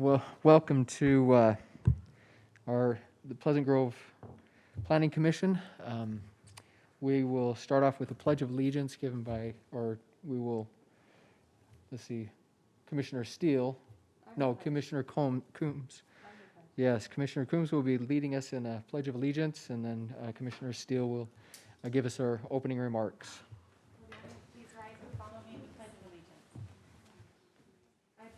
Well, welcome to the Pleasant Grove Planning Commission. We will start off with a pledge of allegiance given by, or we will, let's see, Commissioner Steele. No, Commissioner Coombs. Yes, Commissioner Coombs will be leading us in a pledge of allegiance, and then Commissioner Steele will give us our opening remarks. Please rise and follow me in the Pledge of Allegiance.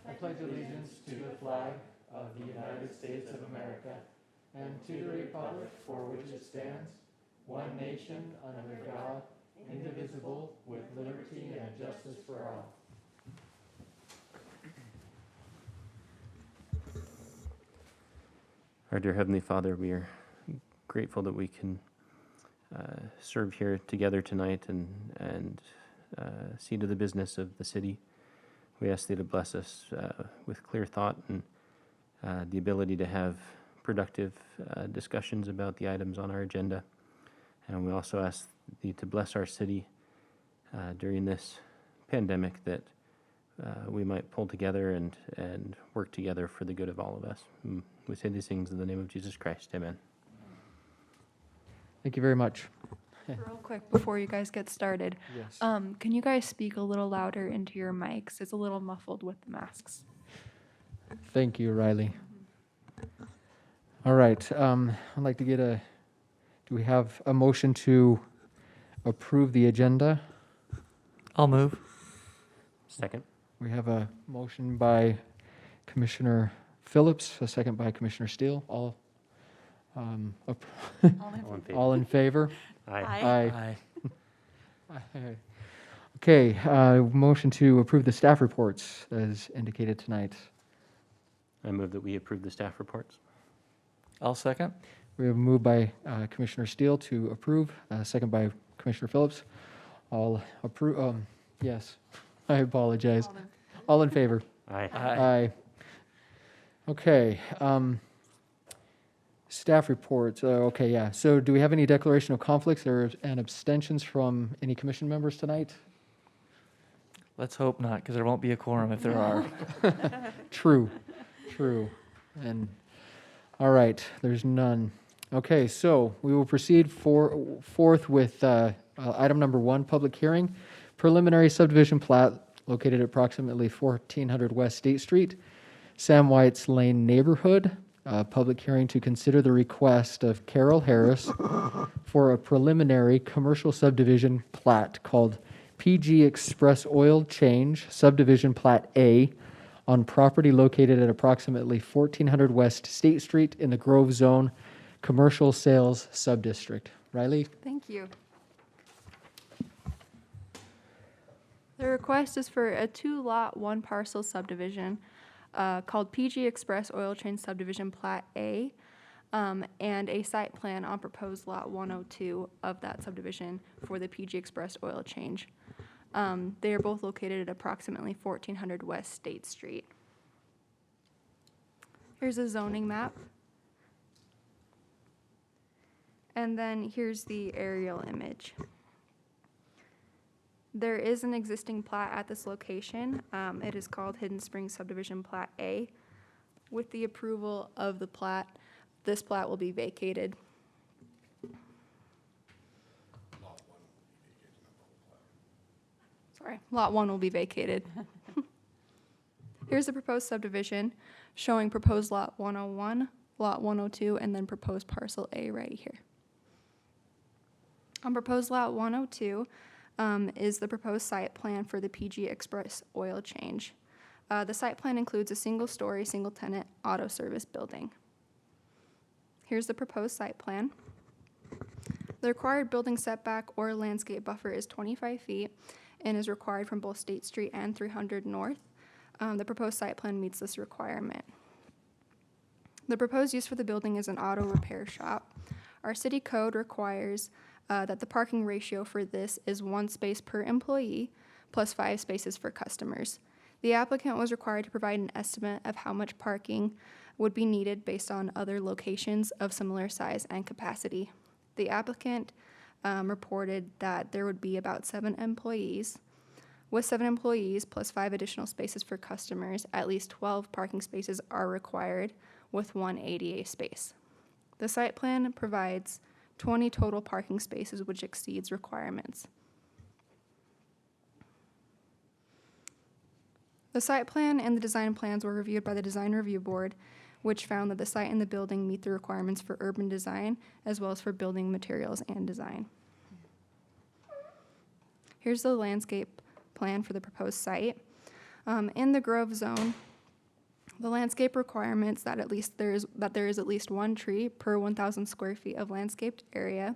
I pledge allegiance to the flag of the United States of America and to the republic for which it stands, one nation under God, indivisible, with liberty and justice for all. Our dear Heavenly Father, we are grateful that we can serve here together tonight and see to the business of the city. We ask Thee to bless us with clear thought and the ability to have productive discussions about the items on our agenda. And we also ask Thee to bless our city during this pandemic, that we might pull together and work together for the good of all of us. We say these things in the name of Jesus Christ. Amen. Thank you very much. Real quick before you guys get started, Yes. can you guys speak a little louder into your mics? It's a little muffled with the masks. Thank you, Riley. All right. I'd like to get do we have a motion to approve the agenda? I'll move. Second. We have a motion by Commissioner Phillips, a second by Commissioner Steele. All All in favor? all in favor? Aye. Aye. Okay, motion to approve the staff reports as indicated tonight. I move that we approve the staff reports. I'll second. We have a move by Commissioner Steele to approve, second by Commissioner Phillips. All approve, yes, I apologize. All in favor? Aye. Aye. Okay, staff reports, okay, yeah. So do we have any declaration of conflicts and abstentions from any commission members tonight? Let's hope not, because there won't be a quorum if there are. True. And, all right, there's none. Okay, so we will proceed forth with item number 1, public hearing. Preliminary subdivision plat located at approximately 1400 West State Street, Sam White's Lane neighborhood. Public hearing to consider the request of Carol Harris for a preliminary commercial subdivision plat called PG Express Oil Change Subdivision Plat A on property located at approximately 1400 West State Street in the Grove Zone Commercial Sales Subdistrict. Riley? Thank you. The request is for a 2-lot, 1-parcel subdivision called PG Express Oil Change Subdivision Plat A, and a site plan on proposed lot 102 of that subdivision for the PG Express Oil Change. They are both located at approximately 1400 West State Street. Here's a zoning map. And then here's the aerial image. There is an existing plat at this location. It is called Hidden Springs Subdivision Plat A. With the approval of the plat, this plat will be vacated. Sorry, Lot 1 will be vacated. Here's the proposed subdivision showing proposed Lot 101, Lot 102, and then proposed Parcel A right here. On proposed Lot 102, is the proposed site plan for the PG Express Oil Change. The site plan includes a single-story, single-tenant auto service building. Here's the proposed site plan. The required building setback or landscape buffer is 25 feet and is required from both State Street and 300 North. The proposed site plan meets this requirement. The proposed use for the building is an auto repair shop. Our city code requires that the parking ratio for this is 1 space per employee plus 5 spaces for customers. The applicant was required to provide an estimate of how much parking would be needed based on other locations of similar size and capacity. The applicant reported that there would be about 7 employees, With 7 employees plus 5 additional spaces for customers, at least 12 parking spaces are required with 1 ADA space. The site plan provides 20 total parking spaces, which exceeds requirements. The site plan and the design plans were reviewed by the Design Review Board, which found that the site and the building meet the requirements for urban design as well as for building materials and design. Here's the landscape plan for the proposed site. In the Grove Zone, the landscape requirements that there is at least 1 tree per 1,000 square feet of landscaped area,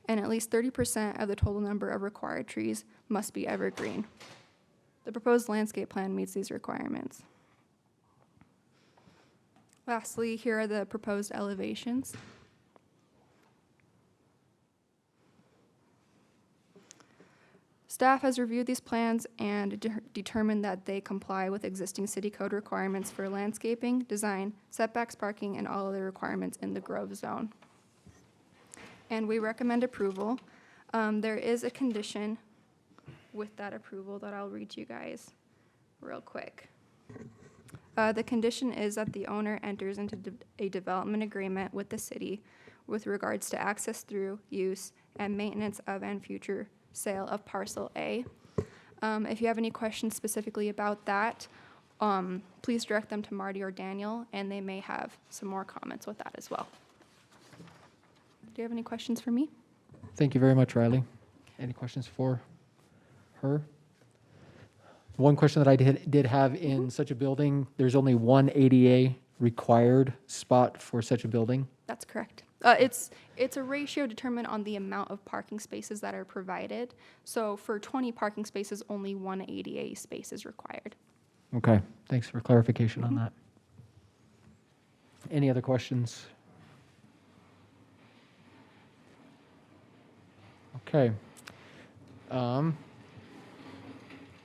and at least 30% of the total number of required trees must be evergreen. The proposed landscape plan meets these requirements. Lastly, here are the proposed elevations. Staff has reviewed these plans and determined that they comply with existing city code requirements for landscaping, design, setbacks, parking, and all other requirements in the Grove Zone. And we recommend approval. There is a condition with that approval that I'll read to you guys real quick. The condition is that the owner enters into a development agreement with the city with regards to access through, use, and maintenance of and future sale of parcel A. If you have any questions specifically about that, please direct them to Marty or Daniel, and they may have some more comments with that as well. Do you have any questions for me? Thank you very much, Riley. Any questions for her? One question that I did have in such a building, there's only 1 ADA required spot for such a building? That's correct. It's a ratio determined on the amount of parking spaces that are provided. So for 20 parking spaces, only 1 ADA space is required. Okay, thanks for clarification on that. Any other questions? Okay.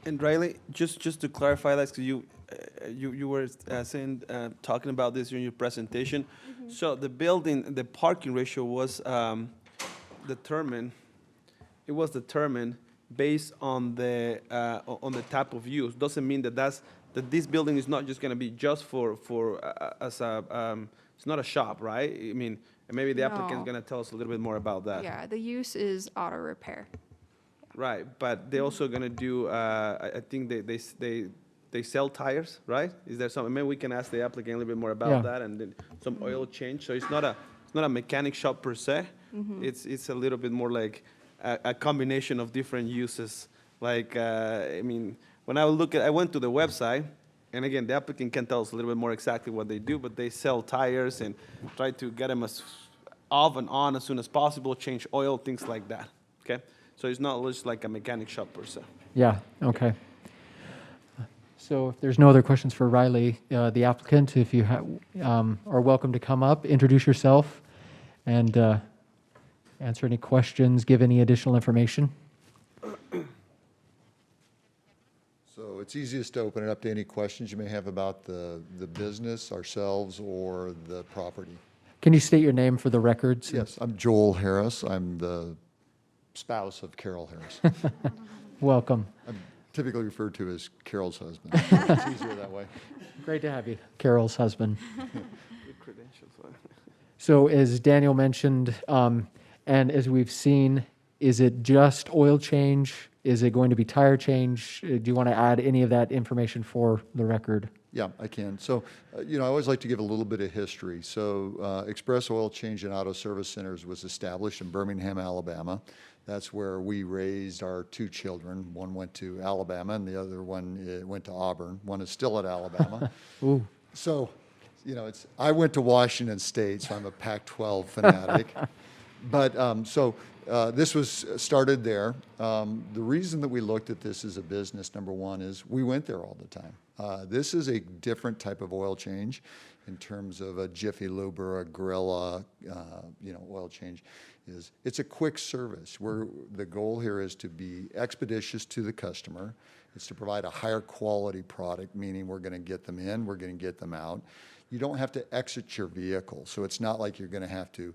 And Riley, just to clarify that, because you were talking about this during your presentation. So the parking ratio was determined. It was determined based on the type of use. Doesn't mean that this building is not just going to be just for as a it's not a shop, right? I mean, maybe the applicant's No. going to tell us a little bit more about that. Yeah, the use is auto repair. Right, but they're also gonna do, I think they sell tires, right? Is there something, maybe we can ask the applicant a little bit more Yeah. about that, and then some oil change, so it's not a mechanic shop per se. It's a little bit more like a combination of different uses. Like, I mean, when I went to the website, and again, the applicant can tell us a little bit more exactly what they do, but they sell tires and try to get them as off and on as soon as possible, change oil, things like that, okay? So it's not just like a mechanic shop per se. Yeah, okay. So if there's no other questions for Riley, the applicant, if you are welcome to come up, introduce yourself, and answer any questions, give any additional information. So it's easiest to open it up to any questions you may have about the business, ourselves, or the property. Can you state your name for the records? Yes, I'm Joel Harris. I'm the spouse of Carol Harris. Welcome. I'm typically referred to as Carol's husband. It's easier that way. Great to have you, Carol's husband. Good credentials. So as Daniel mentioned, and as we've seen, is it just oil change? Is it going to be tire change? Do you want to add any of that information for the record? Yeah, I can. So, I always like to give a little bit of history. So, Express Oil Change and Auto Service Centers was established in Birmingham, Alabama. That's where we raised our 2 children. One went to Alabama, and the other one went to Auburn. One is still at Alabama. Ooh, So, I went to Washington State, so I'm a Pac-12 fanatic. But this was started there. The reason that we looked at this as a business, number one, is we went there all the time. This is a different type of oil change in terms of a Jiffy Lube or a Gorilla, oil change. It's a quick service where the goal here is to be expeditious to the customer. It's to provide a higher quality product, meaning we're going to get them in, we're going to get them out. You don't have to exit your vehicle, so it's not like you're going to have to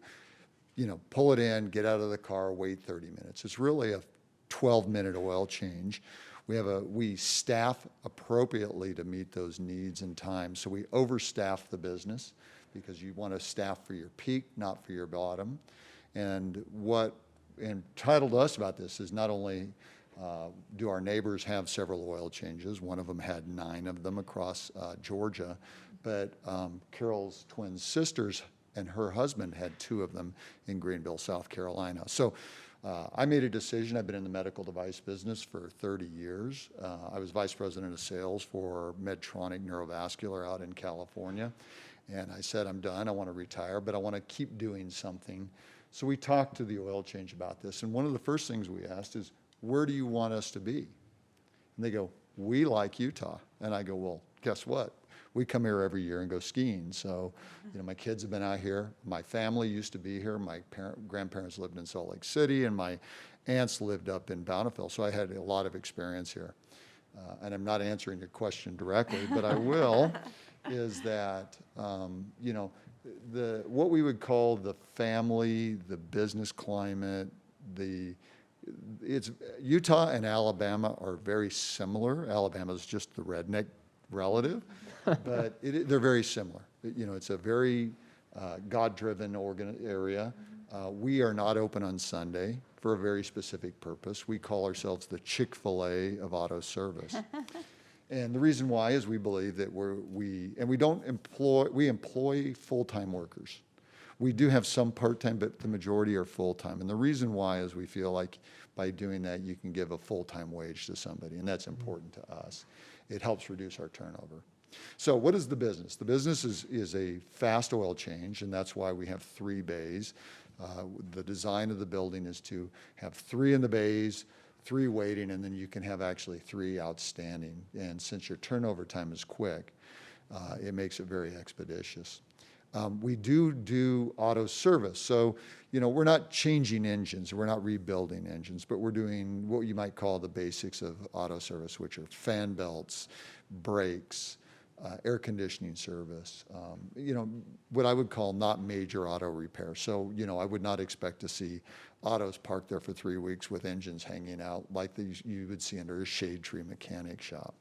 pull it in, get out of the car, wait 30 minutes. It's really a 12-minute oil change We staff appropriately to meet those needs and times. So we overstaff the business because you want to staff for your peak, not for your bottom. And what entitled us about this is not only do our neighbors have several oil changes, one of them had 9 of them across Georgia, but Carol's twin sisters and her husband had 2 of them in Greenville, South Carolina. So I made a decision. I've been in the medical device business for 30 years. I was vice president of sales for Medtronic Neurovascular out in California. And I said, I'm done. I want to retire, but I want to keep doing something. So we talked to the oil change about this. And one of the first things we asked is, where do you want us to be? And they go, we like Utah. And I go, well, guess what? We come here every year and go skiing. So, my kids have been out here. My family used to be here. My grandparents lived in Salt Lake City, and my aunts lived up in Bountiful. So I had a lot of experience here. And I'm not answering your question directly, but I will, is that, what we would call the family, the business climate, Utah and Alabama are very similar. Alabama is just the redneck relative, but they're very similar. It's a very God-driven area. We are not open on Sunday for a very specific purpose. We call ourselves the Chick-fil-A of auto service. And the reason why is we believe that we employ full-time workers. We do have some part-time, but the majority are full-time. And the reason why is we feel like by doing that, you can give a full-time wage to somebody, and that's important to us. It helps reduce our turnover. So what is the business? The business is a fast oil change, and that's why we have 3 bays. The design of the building is to have 3 in the bays, 3 waiting, and then you can have actually 3 outstanding. And since your turnover time is quick, it makes it very expeditious. We do auto service. So, we're not changing engines, we're not rebuilding engines, but we're doing what you might call the basics of auto service, which are fan belts, brakes, air conditioning service, what I would call not major auto repair. So, I would not expect to see autos parked there for 3 weeks with engines hanging out like you would see under a shade tree mechanic shop,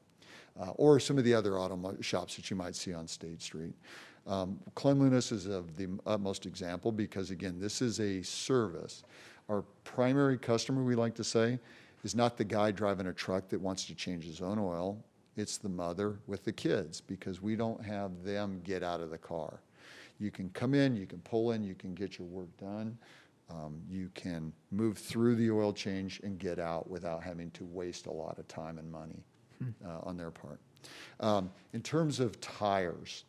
or some of the other auto shops that you might see on State Street. Cleanliness is of the utmost example because, again, this is a service. Our primary customer, we like to say, is not the guy driving a truck that wants to change his own oil. It's the mother with the kids, because we don't have them get out of the car. You can come in, you can pull in, you can get your work done. You can move through the oil change and get out without having to waste a lot of time and money on their part. In terms of tires,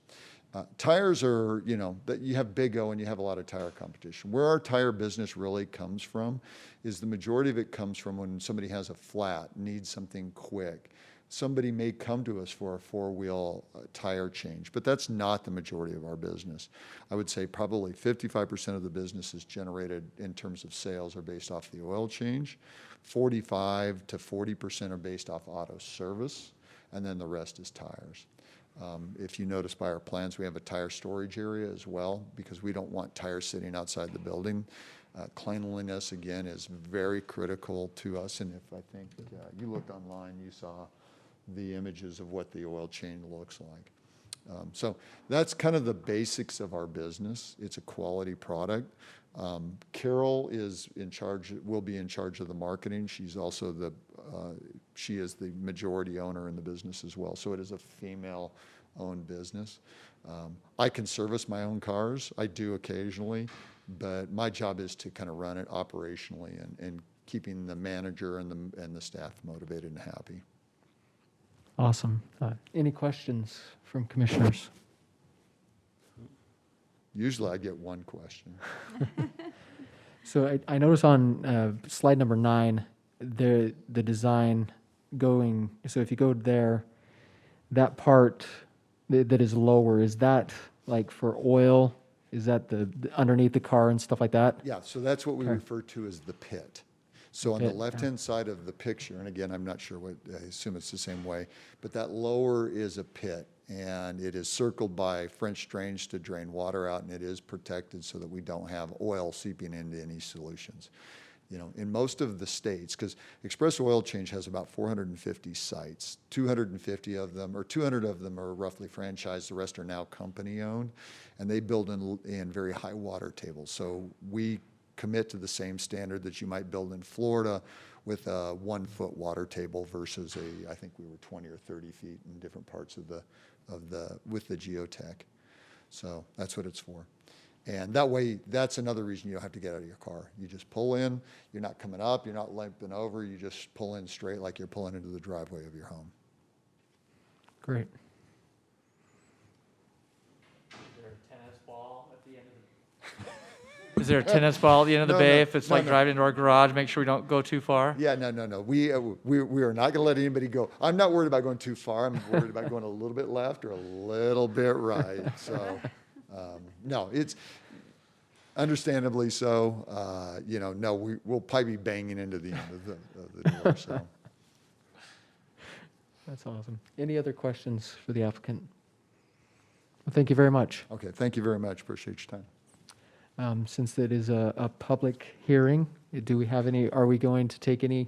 tires are, that you have Big O and you have a lot of tire competition. Where our tire business really comes from is the majority of it comes from when somebody has a flat, needs something quick. Somebody may come to us for a 4-wheel tire change, but that's not the majority of our business. I would say probably 55% of the business is generated in terms of sales are based off the oil change. 45 to 40% are based off auto service, and then the rest is tires. If you notice by our plans, we have a tire storage area as well, because we don't want tires sitting outside the building. Cleanliness, again, is very critical to us, and if I think you looked online, you saw the images of what the oil change looks like. So that's kind of the basics of our business. It's a quality product. Carol is in charge, will be in charge of the marketing. She's also she is the majority owner in the business as well. So it is a female-owned business. I can service my own cars. I do occasionally, but my job is to kind of run it operationally and keeping the manager and the staff motivated and happy. Awesome. Any questions from commissioners? Usually I get one question. So I notice on slide number 9, the design going, so if you go there, that part that is lower, is that like for oil? Is that the underneath the car and stuff like that? Yeah, so that's what we Okay. refer to as the pit. So on the Pit, yeah. left-hand side of the picture, and again, I'm not sure I assume it's the same way, but that lower is a pit, and it is circled by French drains to drain water out, and it is protected so that we don't have oil seeping into any solutions. You know, in most of the states, because Express Oil Change has about 450 sites, 250 of them, or 200 of them are roughly franchised, the rest are now company-owned, and they build in very high water tables. So we commit to the same standard that you might build in Florida with a 1-foot water table versus I think we were 20 or 30 feet in different parts with the geotech. So that's what it's for. And that way, that's another reason you don't have to get out of your car. You just pull in, you're not coming up, you're not limping over, you just pull in straight like you're pulling into the driveway of your home. Great. Is there a tennis ball at the end of the No, bay no, if it's no, like no. driving into our garage? Make sure we don't go too far. Yeah, no. We are not going to let anybody go. I'm not worried about going too far. I'm worried about going a little bit left or a little bit right. So, no, it's understandably so. You know, no, we'll probably be banging into the end of the door. So, That's awesome. Any other questions for the applicant? Well, thank you very much. okay, thank you very much. Appreciate your time. Since it is a public hearing, do we have any, are we going to take any?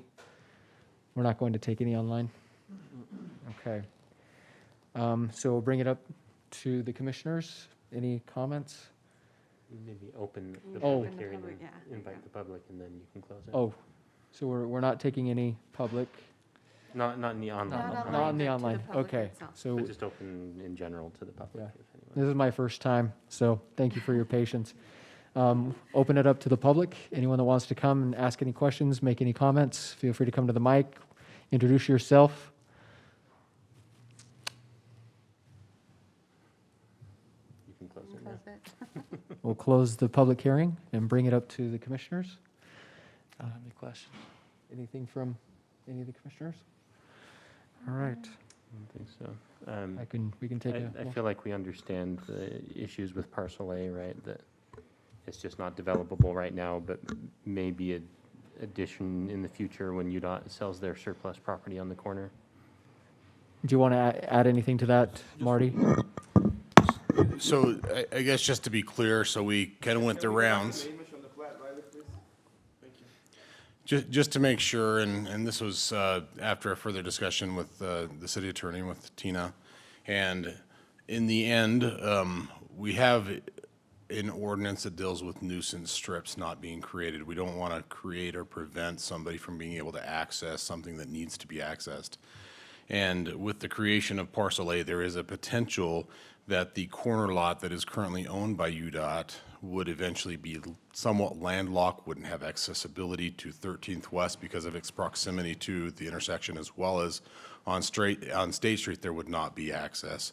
We're not going to take any online? Okay. So we'll bring it up to the commissioners. Any comments? Maybe open the Oh. public Open the hearing, public, and yeah. invite the public, and then you can close it. Oh, so we're not taking any public? Not in the online. Not open, Not on the but to the online, public okay. itself. So But just open in general to the public, Yeah. if anyone. this is my first time, so thank you for your patience. Open it up to the public. Anyone that wants to come and ask any questions, make any comments, feel free to come to the mic, introduce yourself. You can close it now. Close it. We'll close the public hearing and bring it up to the commissioners. I don't have any questions. Anything from any of the commissioners? All right, I don't think so. we can take I feel like we understand the issues with parcel A, right? That it's just not developable right now, but maybe an addition in the future when UDOT sells their surplus property on the corner. Do you want to add anything to that, Marty? So I guess just to be clear, so we kind of went the rounds. Just to make sure, and this was after a further discussion with the city attorney, with Tina. And in the end, we have an ordinance that deals with nuisance strips not being created. We don't want to create or prevent somebody from being able to access something that needs to be accessed. And with the creation of parcel A, there is a potential that the corner lot that is currently owned by UDOT would eventually be somewhat landlocked, wouldn't have accessibility to 13th West because of its proximity to the intersection, as well as on State Street, there would not be access.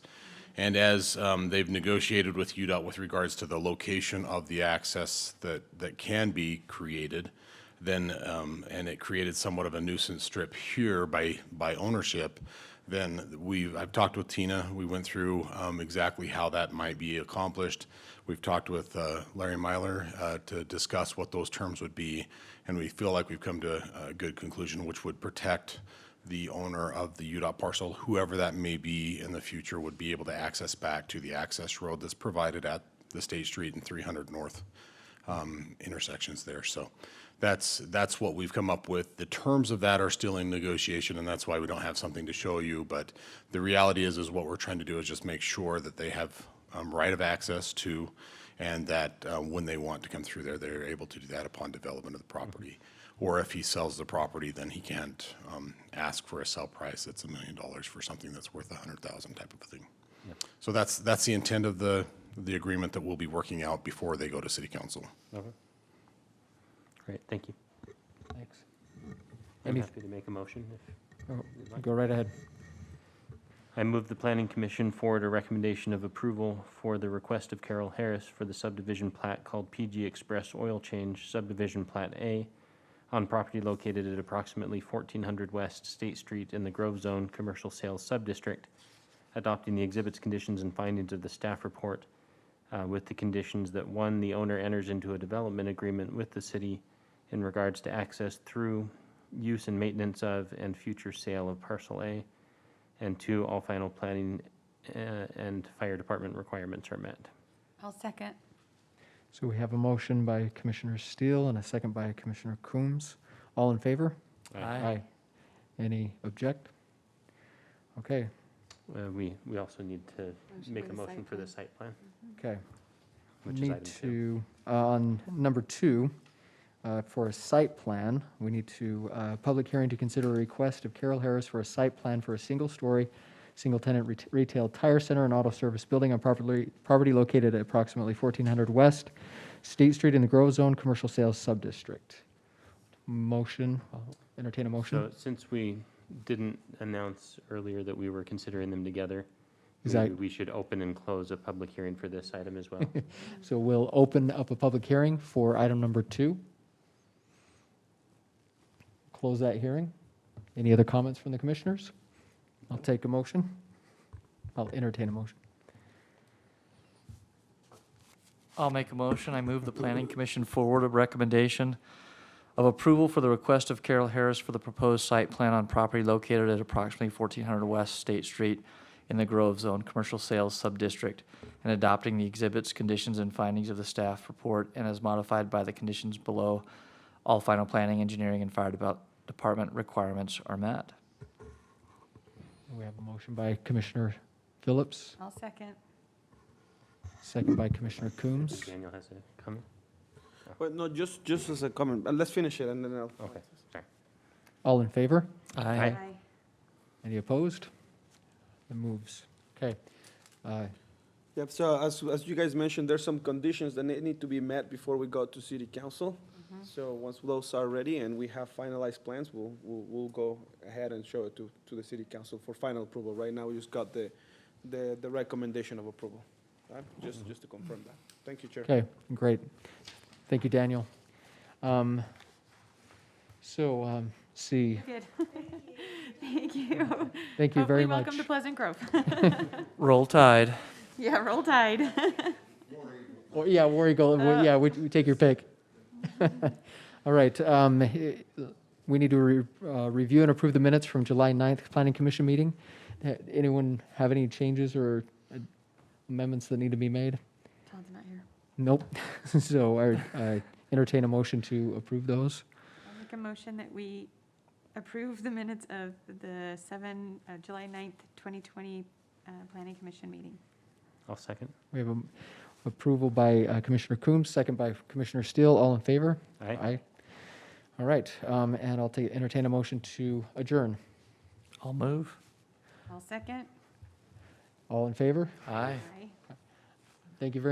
And as they've negotiated with UDOT with regards to the location of the access that can be created, then, and it created somewhat of a nuisance strip here by ownership, then I've talked with Tina. We went through exactly how that might be accomplished. We've talked with Larry Myler to discuss what those terms would be, and we feel like we've come to a good conclusion, which would protect the owner of the UDOT parcel, whoever that may be in the future, would be able to access back to the access road that's provided at the State Street and 300 North intersections there. So that's what we've come up with. The terms of that are still in negotiation, and that's why we don't have something to show you. But the reality is what we're trying to do is just make sure that they have right of access to, and that when they want to come through there, they're able to do that upon development of the property. Or if he sells the property, then he can't ask for a sell price that's $1 million for something that's worth $100,000 type of thing. So that's the intent of the agreement that we'll be working out before they go to city council. Okay. Great, thank you. Thanks. I'm Any- happy to make a motion if Oh, you'd like. Go right ahead. I move the Planning Commission forward a recommendation of approval for the request of Carol Harris for the subdivision plat called PG Express Oil Change Subdivision Plat A on property located at approximately 1400 West State Street in the Grove Zone Commercial Sales Subdistrict, adopting the exhibits, conditions, and findings of the staff report with the conditions that, one, the owner enters into a development agreement with the city in regards to access through, use and maintenance of, and future sale of parcel A, and two, all final planning and fire department requirements are met. I'll second. So we have a motion by Commissioner Steele and a second by Commissioner Coombs. All in favor? Aye. Any object? Okay, We also need to make a motion for the site plan, okay. which is Need item 2. to, on number 2, for a site plan, we need to, public hearing to consider a request of Carol Harris for a site plan for a single-story, single-tenant retail tire center and auto service building on property located at approximately 1400 West State Street in the Grove Zone Commercial Sales Subdistrict. Motion, I'll entertain a motion. So since we didn't announce earlier that we were considering them together, Is that- maybe we should open and close a public hearing for this item as well. So we'll open up a public hearing for item number 2. Close that hearing. Any other comments from the commissioners? I'll take a motion. I'll entertain a motion. I'll make a motion. I move the planning commission forward a recommendation of approval for the request of Carol Harris for the proposed site plan on property located at approximately 1400 West State Street in the Grove Zone Commercial Sales Subdistrict, and adopting the exhibits, conditions, and findings of the staff report, and as modified by the conditions below, all final planning, engineering, and fire department requirements are met. We have a motion by Commissioner Phillips, I'll second. second by Commissioner Coombs. Daniel has a comment? Well, no, just as a comment, let's finish it and then I'll. Okay, sorry. All in favor? Aye. Any opposed? It moves. Okay. Yep, so as you guys mentioned, there's some conditions that need to be met before we go to city council. So once those are ready and we have finalized plans, we'll go ahead and show it to the city council for final approval. Right now, we just got the recommendation of approval. Right? Just to confirm that. Thank you, Chair. Okay, great. Thank you, Daniel. See, Good. Thank you. thank you very Hopefully, much. welcome to Pleasant Grove. Roll Tide. Yeah, roll tide. Or, yeah, War Eagle, yeah, we take your pick. All right, we need to review and approve the minutes from July 9th Planning Commission meeting. Anyone have any changes or amendments that need to be made? Todd's not here. Nope. So I entertain a motion to approve those. I'll make a motion that we approve the minutes of the July 9th, 2020 Planning Commission meeting. I'll second. We have approval by Commissioner Coombs, second by Commissioner Steele. All in favor? Aye. All right, and I'll entertain a motion to adjourn. I'll move. I'll second. All in favor? Aye. Aye. Thank you very